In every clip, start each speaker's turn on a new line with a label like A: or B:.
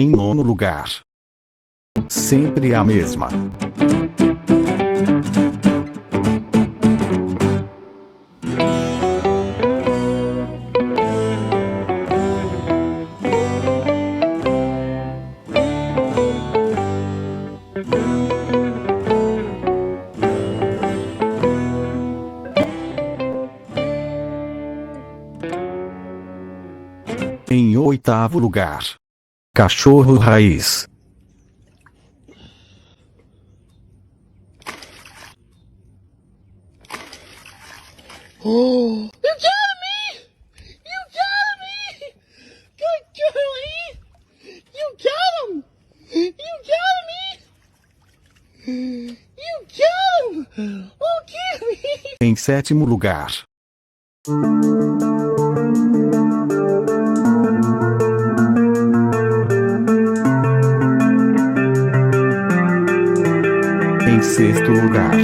A: Em nono lugar. Sempre a mesma. Em oitavo lugar. Cachorro raiz.
B: Oh, you got me! You got me! Good girlie! You got him! You got me! You got him! Oh, get me!
A: Em sétimo lugar. Em sexto lugar.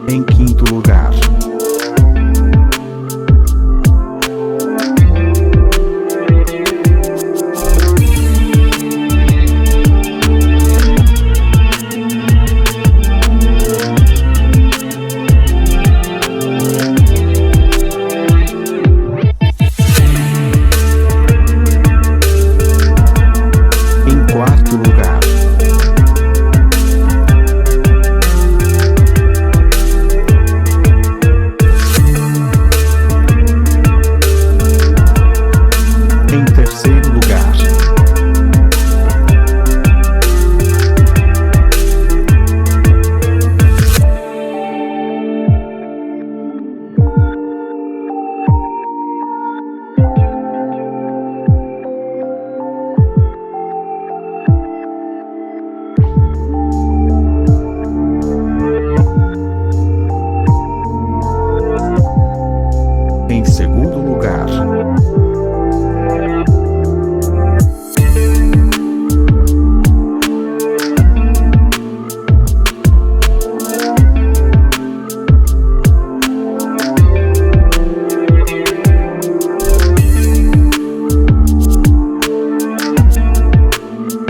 A: Em quinto lugar. Em quarto lugar. Em terceiro lugar. Em segundo lugar.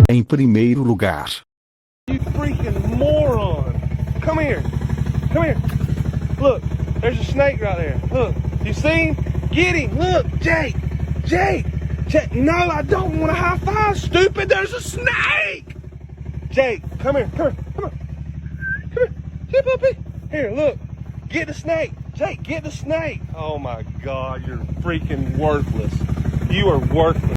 A: Em primeiro lugar.
C: You freaking moron! Come here. Come here. Look, there's a snake right there. Look, you see him? Get him. Look, Jake. Jake. Jake. No, I don't want a high five, stupid. There's a snake. Jake, come here. Come here. Come on. Come here. Here, puppy. Here, look. Get the snake. Jake, get the snake. Oh my God, you're freaking worthless. You are worthless.